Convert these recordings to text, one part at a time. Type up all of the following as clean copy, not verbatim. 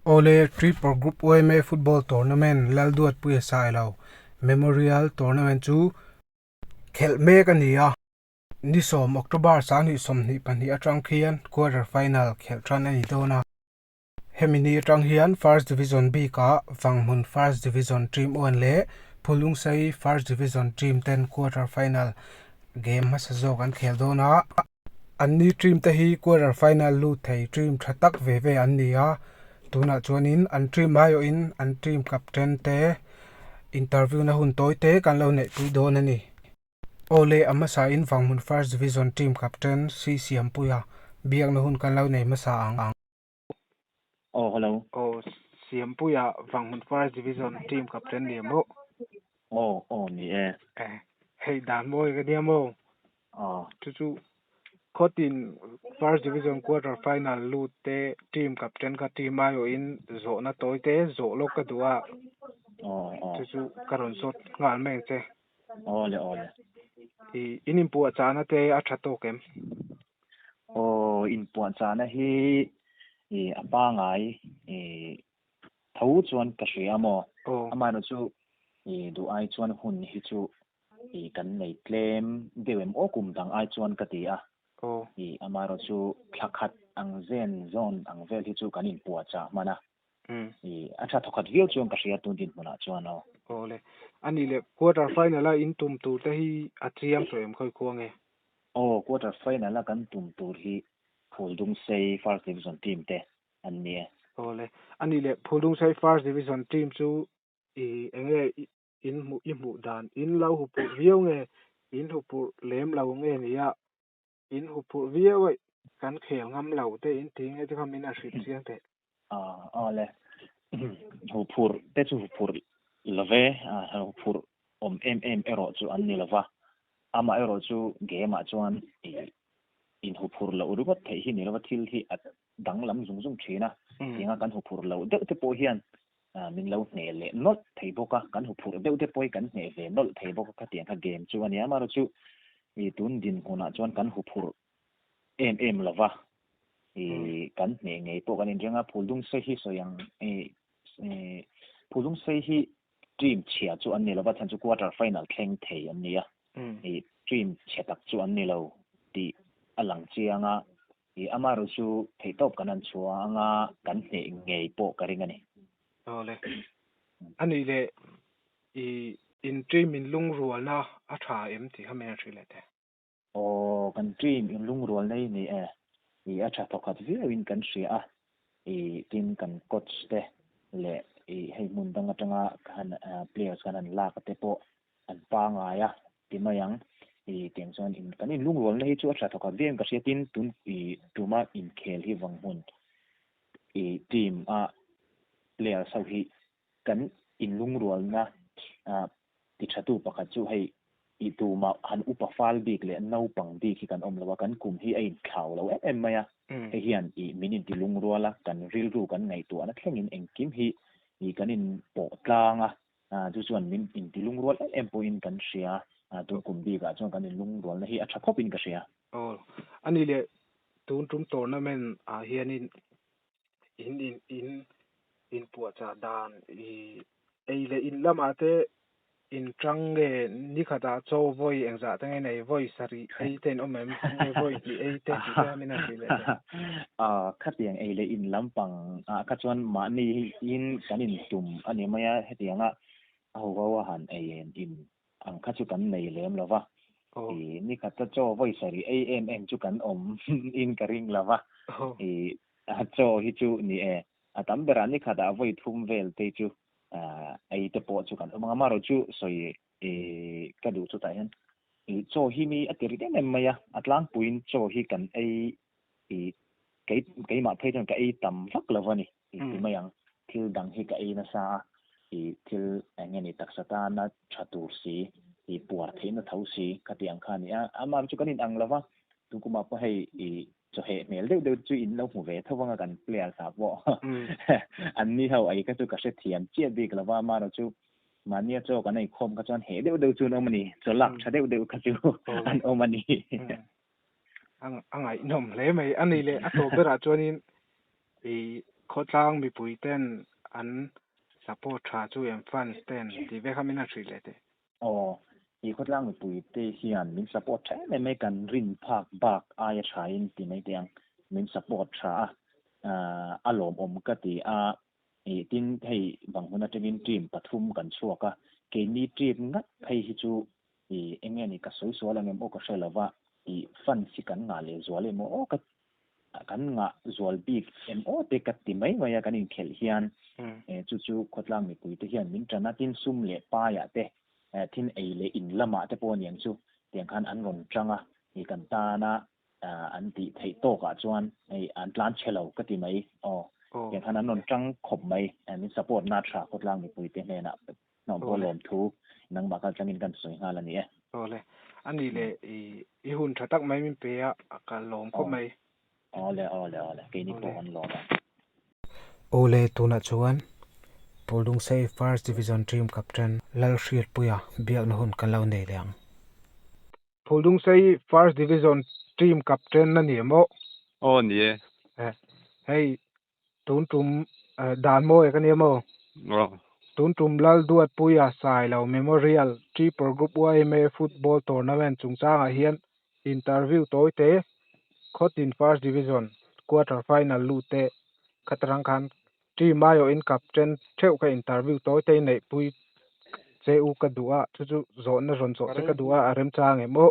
Ole Triple Group OMA Football Tournament lalduat pui sailo Memorial Tournament chu khel me ka nia ni som October sang ni som ni pan hi atang khian quarter final khel tran ani dona hemini atang hian first division B ka wangmun first division team on le phulung sai first division team 10 quarter final game ma sa zo kan khel dona anni team te hi quarter final lu thei team thatak ve ve an nia tuna chuanin an team mayo in an team captain te interview na hun toy te kan lo nei pui don ani ole amasa in wangmun first division team captain CCM puya biak na hun kan lo nei masa ang Oh, hello. CM puya wangmun first division team captain ni mo Ni eh. hey dan mo ga dia mo chu Kotin first division quarter final lu te team captain ka team mayo in zo na toy te zo lo ka duwa chu karon sot ngal meng che Ole. inin pu achana te a thato kem In puan cha na hi apa ngai thau chuan ka hria mo. Ama no chu du ai chuan hun hi chu kan nei claim dewem o kum dang ai chuan ka ti a. Ama ro chu thakhat ang zen zone ang vel hi chu kan in puan cha mana. Acha thokhat viu chuan ka hria tu din mona chuan o. Ole ani le quarter final a in tum tu te hi atriam soem khoi khuange Quarter final la kan tum tur hi Phuldung Sei first division team te an ni ole ani le Phuldung Sei first division team chu enge in mu dan in lo hu pu viu nge in hu pu lem lo nge nia in hu pu viu kan khel ngam lo te in ting e ka min a hrit chiang te ole hu phur te chu hu phur love hu phur ero chu an ni lova ama ero chu game a chuan in hu phur lo ru thei hi ni lova thil hi at dang lam zung thina tinga kan hu phur lo de te po hian min lo ne le not thei boka kan hu phur de te poi kan ne ve nol thei boka ka tiang ka game chu ani ama ro chu tun din huna chuan kan hu phur lova kan ne ngei po kan in renga Phuldung Sei hi soyang Phuldung Sei hi team chia chu an ni lova chan chu quarter final thleng thei an nia team chetak chu an ni lo ti alang chianga ama ro chu thei top kan an chua anga kan ne ngei po ka ringa ni ole ani le in team in lung rual na a tha em ti ha men thrile te kan team in lung rual nei ni a tha thokhat vi in kan ria team kan coach te le hei mun danga tanga kan players kan an la ka te po an pa nga ya ti mayang tiang chuan in kan in lung rual nei chu a tha thokhat vi ka ria tin tun tuma in khel hi wang hun team a player sau hi kan in lung rual na ti thatu pakhat chu hei tuma han upa fal bik le no pang bik hi kan om lawa kan kum hi ein thlau lo em maya he hian minin ti lung ruala kan ril ru kan ngai tu ana thlengin engkim hi kan in po tlanga chu chuan min in ti lung rual em po in kan ria tu kum bi ga chuan kan in lung rual na hi a tha khop in ka ria ani le tun tum tournament a hian in pu cha dan ei le in lama te in trange ni khata cho voi engza tangai nei voi sari ei ten omem nge voi ti ei te ti ta mina sile khatiang ei le in lampang ka chuan ma ni in kanin tum ani maya hetianga awa han ei in ang kha chu kan nei lem lova ni khata cho voi sari ei em chu kan om in karing lova cho hi chu ni atam berani khada voi thum vel te chu ai te po chu kan mga maro chu soi ka du chu ta hen cho hi mi atiri te nem maya atlang puin cho hi kan ai cái mà thấy rằng cái tầm vắc là vậy thì mayang thil dang hi cái na sa thil anh em tak sata na chatur si puar the na thau si katiang khan ya ama chu kanin ang lava tu kuma pa hei cho he mel de chu in lo mu ve thawanga kan player sa bo an ni hau ai ka chu ka se thiam che dik lava ma ro chu mania cho ka nei khom ka chon he de chu no mani cho lak tha de ka chu an o mani ang ai nom le mai ani le a to bera chonin khốt lang bị bùi tên an support tra chu em fan tên thì về khám mình truy lệ thế oh i khot lang mi pui te hian min support tha me kan rin phak bak ai tha in ti mai tiang min support tha alom om ka ti a e tin hei bang huna temin team pathum kan chuaka ke ni team ngat hei hi chu e enge ni ka soi so la ngem o ka shelawa i fan si kan nga le zuale mo o ka kan nga zual big em o te ka ti mai maya kan in khel hian e chu chu khotlang mi pui te hian min trana tin sum le pa ya te thin ei le in lama te pon yang chu tiang khan an ron tanga ni kan ta na an ti thei to ka chuan ei an tlan chelo ka ti mai o tiang khan an ron tang khop mai min support na tha khotlang mi pui te ne na no bolom thu nang ba ka changin kan soi nga la ni e le ani le i hun thatak mai min pe a ka lom khop mai ole ke ni po an lo ba ole tuna chuan Poldung Sei First Division Team Captain Lal Shriat Puya biak na hun kan lo nei liang Poldung Sei First Division Team Captain na ni mo nie hey tun tum dan mo e kan ni mo tun tum lal duat puya sai lo memorial triple group YMA football tournament chungchang a hian interview toite khotin first division quarter final lute khatrang khan team mayo in captain theu ka interview toite nei pui cheu ka duwa chu zo na ron zo te ka duwa arem chang e mo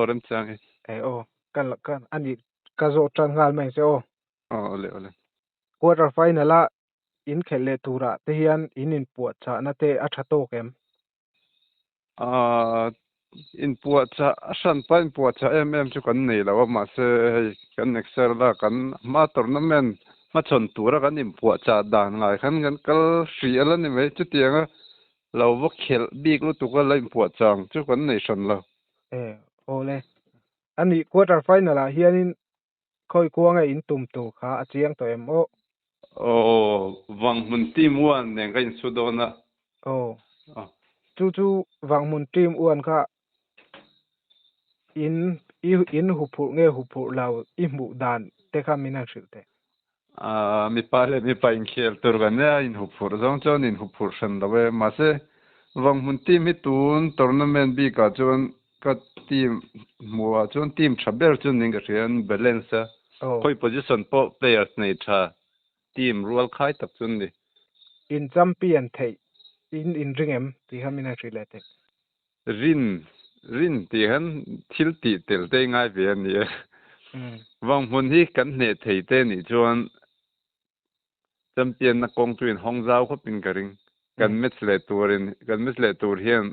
rem chang e kan ani ka zo tang ngal mai se ole quarter final a in khele tura te hian in puat cha na te a tha to kem in puat cha san pan puat cha em chu kan nei lawa ma se kan nexer la kan ma tournament ma chon tura kan in puat cha dan ngai khan kan kal hri ala ni mai chu tianga lo wo khel bik lu tu ka la in puat chang chu kan nei san lo ole ani quarter final a hian in khoi kuanga in tum tu kha a chiang to em wang mun team wan ne kan su do na chu wangmun team uan kha in huphur nge huphur lau i mu dan te kha mina hrilte mi pa in khel tur ga ne in hupur zong chon in hupur san da we ma se wang mun team hi tun tournament bi ka chon ka team muwa chon team thaber chon ning ga rian balance koi position po players nei tha team rual khai tak chun ni in champion thei in ringem ti kha mina hrilete rin ti han thil ti tel te ngai ve ni wang mun hi kan ne thei te ni chuan champion na kong tuin hong zau kho pin karing kan match le tur hian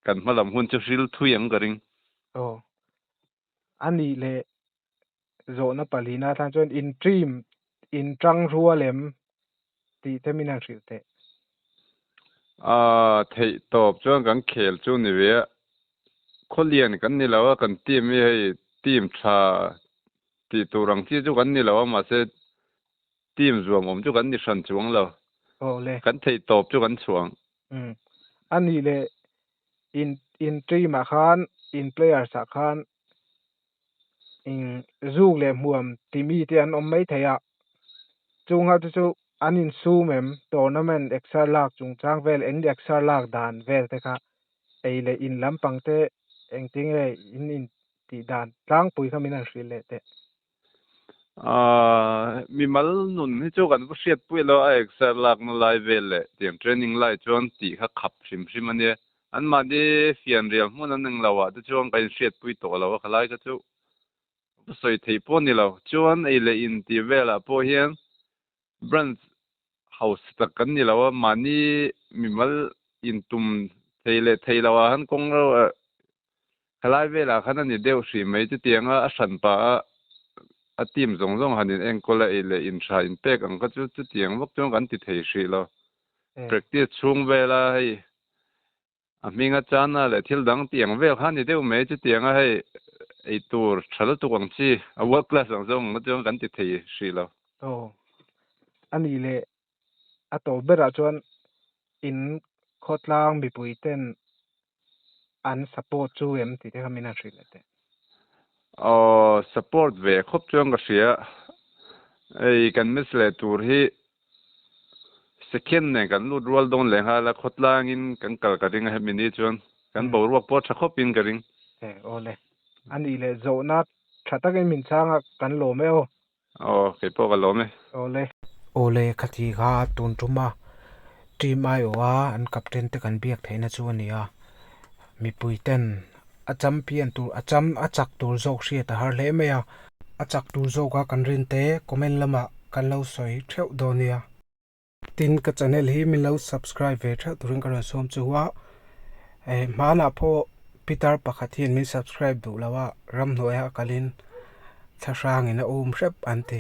kan malam hun chu hril thuyang karing ani le zo na palina than chuan in dream in tang rualem ti te mina hrilte thei top chuan kan khel chu ni ve kholian kan ni lawa kan team mi hei team tha ti turang chi chu kan ni lawa ma se team zuam om chu kan ni san chuang lo le kan thei top chu kan chuang ani le in team a khan in players a khan in zung le muam ti mi te an om mai theya chung ha chu anin su mem tournament extra lak chung chang vel en extra lak dan vel te kha ei le in lampang te eng ting le in ti dan tlang pui kha mina hri le te mi mal nun hi chu kan hriat pui lo a extra lak na lai vel le tiang training lai chuan ti kha khap hrim ania an ma de fian rial hmun an nang lawa te chuan kan hriat pui to lo khalai ka chu soi thei pon ni lo chuan ei le in ti vela po hian branch house tak kan ni lawa mani mi mal in tum thei lawa han kong ro khalai vela khan ani deuh hri mai chu tianga a san pa a team zong hanin engkola ei le in tha in pek ang kha chu tiang wak chuan kan ti thei hri lo practice chung vela hei a minga chana le thil dang tiang vel khan ni deuh mai chu tianga hei ei tur thal tu ang chi a world class zong ma chuan kan ti thei hri lo ani le a to bera chuan in khotlang mi pui ten an support chu em ti te kha mina hri le te support ve khop chuan ka hria ไอ้กันไม่เสลตูร์ที่secondเนี่ยกันรูดรัวดงเลยฮะแล้วขดล่างอินกันกัลกระดิ่งให้มินิจวนกันบอกว่าปอดชักขบินกระดิ่งโอเลยอันนี้เลยโจนัดชัดตะกันมินช่างกันโลไม่โออ๋อเคยพอกันล้อไหมโอเลยคดีข้าตุนจุมาทีมไอโอวาอันกับเทนตะกันเบียกเทนจวนเนี่ยมีปุยเต้นอาจำเพียนตูอาจำอาจักตูโจกเสียแต่ฮาร์เลเมียอาจักตูโจกกันรินเต้คอมเมนต์ละมากันเล่าสวยเท่าโดเนียตินกับชาแนลฮีมิเล่า subscribe เวทตุริงกันสมจูว่ามาหน้าพอพีเตอร์ปะขัดที่มี subscribe ดูแล้วว่ารำหน่วยกัลินชาช่างอินะอุ้มเร็บอันเต